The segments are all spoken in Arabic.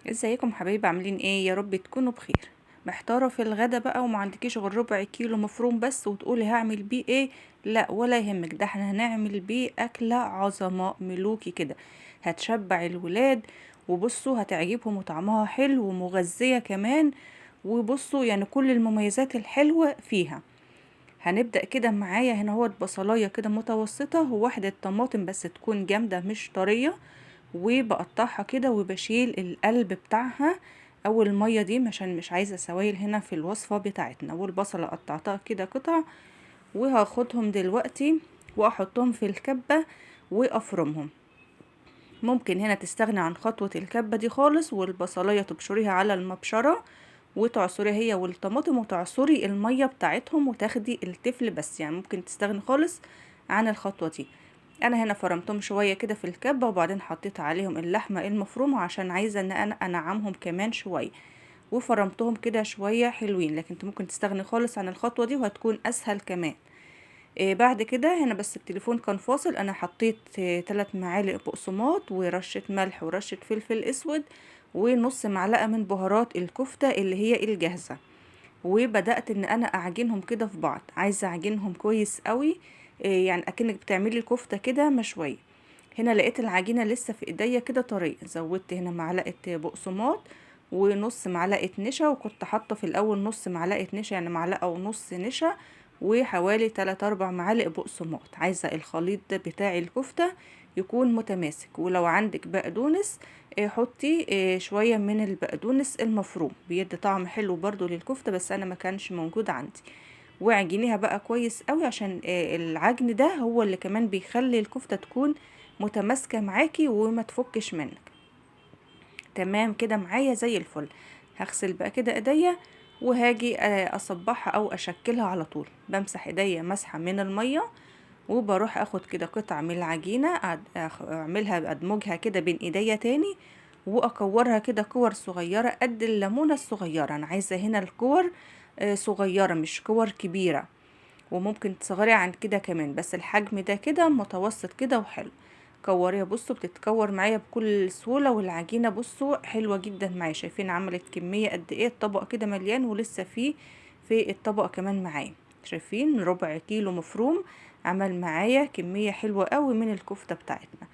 ازيكم حبايبي؟ عاملين ايه؟ يا رب تكونوا بخير. محتاره في الغدا بقى وما عندكيش غير ربع كيلو مفروم بس وتقولي هعمل بيه ايه؟ لا ولا يهمك، ده احنا هنعمل بيه اكله عظمه ملوكي كده، هتشبع الولاد. وبصوا هتعجبهم وطعمها حلو ومغذيه كمان. وبصوا يعني كل المميزات الحلوه فيها. هنبدأ كده معايا هنا هو بصلاية كده متوسطة وواحدة طماطم بس تكون جامدة مش طرية. وبقطعها كده وبشيل القلب بتاعها او المية دي عشان مش عايزة سوائل هنا في الوصفة بتاعتنا. والبصلة قطعتها كده قطع وهاخدهم دلوقتي واحطهم في الكبة وافرمهم. ممكن هنا تستغني عن خطوة الكبة دي خالص والبصلية تبشريها على المبشرة وتعصري هي والطماطم وتعصري المية بتاعتهم وتاخدي التفل بس، يعني ممكن تستغني خالص عن الخطوة دي. انا هنا فرمتهم شوية كده في الكبة وبعدين حطيت عليهم اللحمة المفرومة عشان عايزة ان انا انعمهم كمان شوية. وفرمتهم كده شوية حلوين، لكن انت ممكن تستغني خالص عن الخطوة دي وهتكون اسهل كمان. بعد كده هنا بس التليفون كان فاصل، انا حطيت 3 معالق بقسماط ورشة ملح ورشة فلفل اسود ونص معلقة من بهارات الكفتة اللي هي الجاهزة. وبدأت ان انا اعجنهم كده في بعض، عايزة اعجنهم كويس قوي. يعني اكنك بتعملي كفتة كده مشوية. هنا لقيت العجينة لسه في ايديا كده طرية، زودت هنا معلقة بقسماط ونص معلقة نشا، وكنت حاطة في الاول نص معلقة نشا يعني معلقة ونص نشا. وحوالي 3 4 معالق بقسماط. عايزة الخليط ده بتاع الكفتة يكون متماسك. ولو عندك بقدونس حطي شوية من البقدونس المفروم، بيدي طعم حلو برضو للكفتة، بس انا ما كانش موجود عندي. واعجنيها بقى كويس قوي عشان العجن ده هو اللي كمان بيخلي الكفتة تكون متماسكة معاكي وما تفكش منك. تمام كده معايا زي الفل. هغسل بقى كده ايديا وهاجي اصبحها او اشكلها على طول. بمسح ايديا مسحة من المية وبروح اخد كده قطع من العجينة اعملها ادمجها كده بين ايديا تاني. واكورها كده كور صغيرة قد الليمونة الصغيرة. انا عايزة هنا الكور صغيرة مش كور كبيرة. وممكن تصغري عن كده كمان، بس الحجم ده كده متوسط كده وحلو. كوريها بصوا بتتكور معايا بكل سهولة، والعجينة بصوا حلوة جدا معايا. شايفين عملت كمية قد ايه؟ الطبق كده مليان ولسه فيه في الطبق كمان معايا. شايفين ربع كيلو مفروم عمل معايا كمية حلوة قوي من الكفتة بتاعتنا.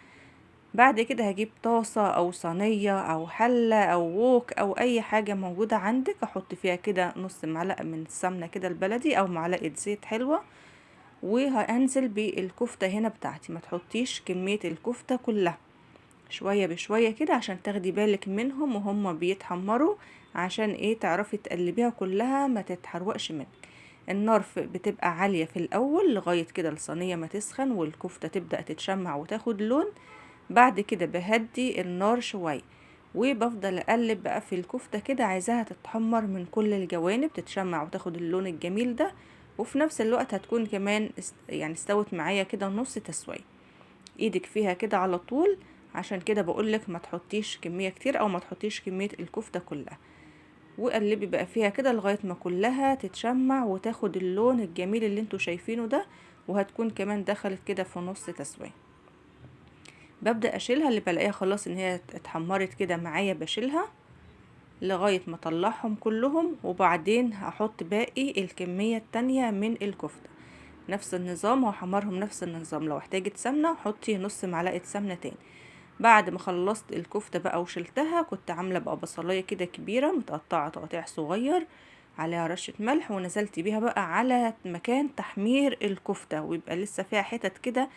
بعد كده هجيب طاسة او صينية او حلة او ووك او اي حاجة موجودة عندك، احط فيها كده نص معلقة من السمنة كده البلدي او معلقة زيت حلوة. وهنزل بالكفتة هنا بتاعتي. ما تحطيش كمية الكفتة كلها، شوية بشوية كده عشان تاخدي بالك منهم وهم بيتحمروا. عشان ايه؟ تعرفي تقلبيها كلها ما تتحرقش منك. النار بتبقى عالية في الاول لغاية كده الصينية ما تسخن والكفتة تبدأ تتشمع وتاخد لون. بعد كده بهدي النار شوية وبفضل اقلب بقى في الكفتة كده، عايزاها تتحمر من كل الجوانب تتشمع وتاخد اللون الجميل ده. وفي نفس الوقت هتكون كمان يعني استوت معايا كده نص تسوية. ايدك فيها كده على طول. عشان كده بقولك ما تحطيش كمية كتير او ما تحطيش كمية الكفتة كلها. وقلبي بقى فيها كده لغاية ما كلها تتشمع وتاخد اللون الجميل اللي انتوا شايفينه ده. وهتكون كمان دخلت كده في نص تسوية. ببدأ اشيلها، اللي بلاقيها خلاص ان هي اتحمرت كده معايا بشيلها لغاية ما اطلعهم كلهم. وبعدين هحط باقي الكمية التانية من الكفتة. نفس النظام وهحمرهم نفس النظام. لو احتاجت سمنة حطي نص معلقة سمنة تاني. بعد ما خلصت الكفتة بقى وشلتها كنت عاملة بقى بصلاية كده كبيرة متقطعة تقطيع صغير عليها رشة ملح، ونزلت بيها بقى على مكان تحمير الكفتة ويبقى لسه فيها حتت كده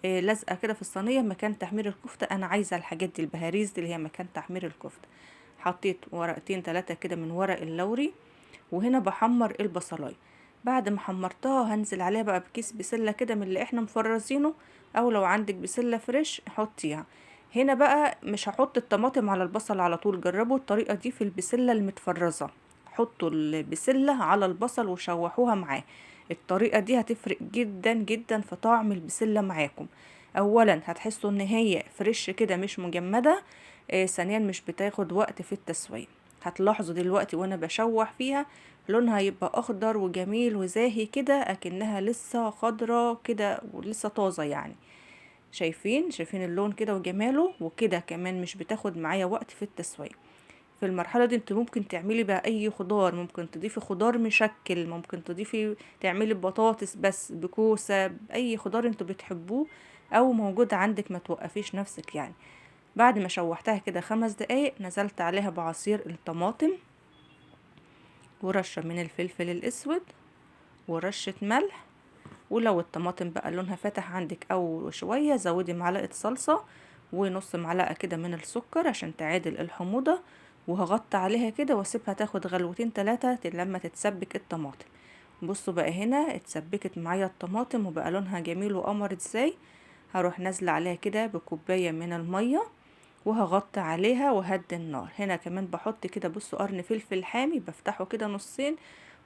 لازقة كده في الصينية مكان تحمير الكفتة. انا عايزة الحاجات دي البهاريز دي اللي هي مكان تحمير الكفتة. حطيت ورقتين 3 كده من ورق اللوري. وهنا بحمر البصلايه. بعد ما حمرتها هنزل عليها بقى بكيس بسلة كده من اللي احنا مفرزينه، او لو عندك بسلة فريش حطيها. هنا بقى مش هحط الطماطم على البصل على طول، جربوا الطريقة دي في البسلة المتفرزة. حطوا البسلة على البصل وشوحوها معاه. الطريقة دي هتفرق جدا جدا في طعم البسلة معاكم. اولا هتحسوا ان هي فريش كده مش مجمدة. ثانيا مش بتاخد وقت في التسوية. هتلاحظوا دلوقتي وانا بشوح فيها لونها يبقى اخضر وجميل وزاهي كده اكنها لسه خضرة كده ولسه طازة يعني. شايفين اللون كده وجماله وكده كمان مش بتاخد معايا وقت في التسوية. في المرحلة دي انت ممكن تعملي بقى اي خضار، ممكن تضيفي خضار مشكل، ممكن تضيفي تعملي بطاطس بس، بكوسة، باي خضار انتوا بتحبوه او موجود عندك، ما توقفيش نفسك يعني. بعد ما شوحتها كده 5 دقايق نزلت عليها بعصير الطماطم ورشة من الفلفل الاسود ورشة ملح. ولو الطماطم بقى لونها فاتح عندك او شوية زودي معلقة صلصة ونص معلقة كده من السكر عشان تعادل الحموضة. وهغطي عليها كده واسيبها تاخد غلوتين 3 لما تتسبك الطماطم. بصوا بقى هنا اتسبكت معايا الطماطم وبقى لونها جميل وقمر ازاي. هروح نازلة عليها كده بكوباية من المية وهغطي عليها وهدي النار. هنا كمان بحط كده بصوا قرن فلفل حامي بفتحه كده نصين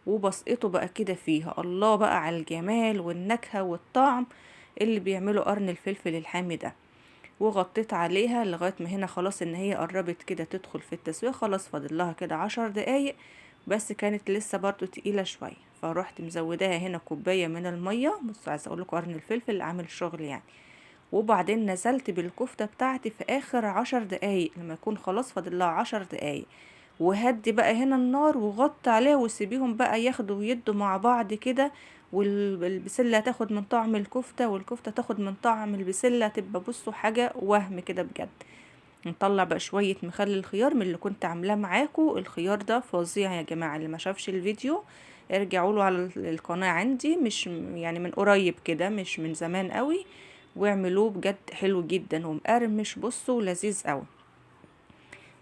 وبسقطه بقى كده فيها. الله بقى على الجمال والنكهة والطعم اللي بيعمله قرن الفلفل الحامي ده. وغطيت عليها لغاية ما هنا خلاص ان هي قربت كده تدخل في التسوية، خلاص فاضل لها كده 10 دقايق بس كانت لسه برضو تقيلة شوية. فروحت مزوداها هنا كوباية من المية. بصوا عايزة اقولكوا قرن الفلفل عامل شغل يعني. وبعدين نزلت بالكفتة بتاعتي في اخر 10 دقايق لما يكون خلاص فاضل لها 10 دقايق. وهدي بقى هنا النار وغطي عليها وسيبيهم بقى ياخدوا ويدوا مع بعض كده. والبسلة تاخد من طعم الكفتة والكفتة تاخد من طعم البسلة، تبقى بصوا حاجة وهم كده بجد. نطلع بقى شوية مخلل خيار من اللي كنت عاملاه معاكم. الخيار ده فظيع يا جماعة، اللي ما شافش الفيديو ارجعوا له على القناة عندي، مش يعني من قريب كده، مش من زمان قوي، واعملوه بجد حلو جدا ومقرمش بصوا لذيذ قوي.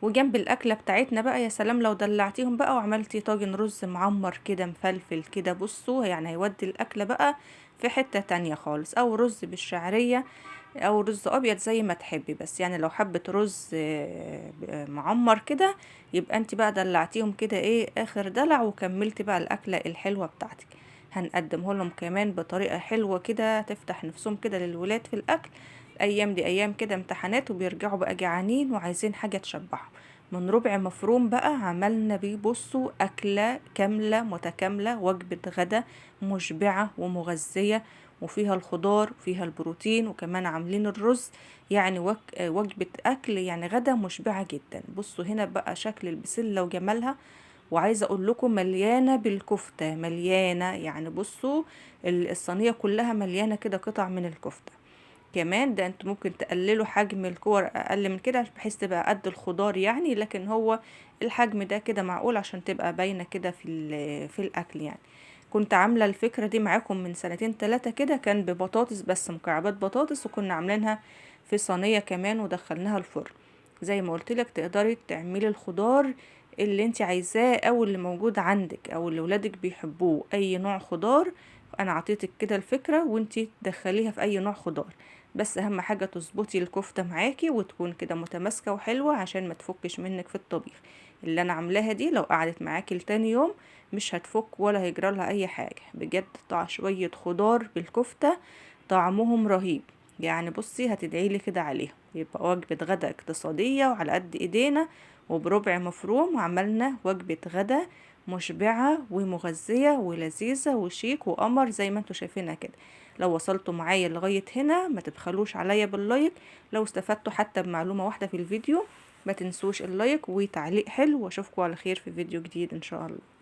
وجنب الاكله بتاعتنا بقى يا سلام لو دلعتيهم بقى وعملتي طاجن رز معمر كده مفلفل كده، بصوا يعني هيودي الاكله بقى في حته تانية خالص. او رز بالشعريه او رز ابيض زي ما تحبي، بس يعني لو حبة رز معمر كده يبقى انت بقى دلعتيهم كده ايه اخر دلع وكملتي بقى الاكله الحلوه بتاعتك. هنقدمه لهم كمان بطريقه حلوه كده تفتح نفسهم كده للولاد في الاكل. الايام دي ايام كده امتحانات وبيرجعوا بقى جعانين وعايزين حاجه تشبعهم. من ربع مفروم بقى عملنا بيه بصوا اكله كامله متكامله، وجبه غدا مشبعه ومغذيه وفيها الخضار وفيها البروتين وكمان عاملين الرز. يعني وجبة أكل يعني غدا مشبعة جدا. بصوا هنا بقى شكل البسلة وجمالها. وعايزة أقول لكم مليانة بالكفتة، مليانة يعني بصوا الصينية كلها مليانة كده قطع من الكفتة. كمان ده انتوا ممكن تقللوا حجم الكور اقل من كده بحيث تبقى قد الخضار يعني، لكن هو الحجم ده كده معقول عشان تبقى باينه كده في الاكل يعني. كنت عامله الفكره دي معاكم من 2 3 كده، كان ببطاطس بس مكعبات بطاطس، وكنا عاملينها في صينيه كمان ودخلناها الفرن. زي ما قلت لك تقدري تعملي الخضار اللي انت عايزاه او اللي موجود عندك او اللي ولادك بيحبوه، اي نوع خضار. انا عطيتك كده الفكره وانت تدخليها في اي نوع خضار، بس اهم حاجة تظبطي الكفتة معاكي وتكون كده متماسكة وحلوة عشان ما تفكش منك في الطبيخ. اللي انا عاملاها دي لو قعدت معاكي لتاني يوم مش هتفك ولا هيجرى لها اي حاجة بجد. شوية خضار بالكفتة طعمهم رهيب يعني. بصي هتدعيلي كده عليهم. يبقى وجبة غدا اقتصادية وعلى قد ايدينا وبربع مفروم، وعملنا وجبة غدا مشبعة ومغذية ولذيذة وشيك وقمر زي ما انتوا شايفينها كده. لو وصلتوا معايا لغاية هنا ما تبخلوش عليا باللايك. لو استفدتوا حتى بمعلومة واحدة في الفيديو ما تنسوش اللايك وتعليق حلو، واشوفكم على خير في فيديو جديد ان شاء الله.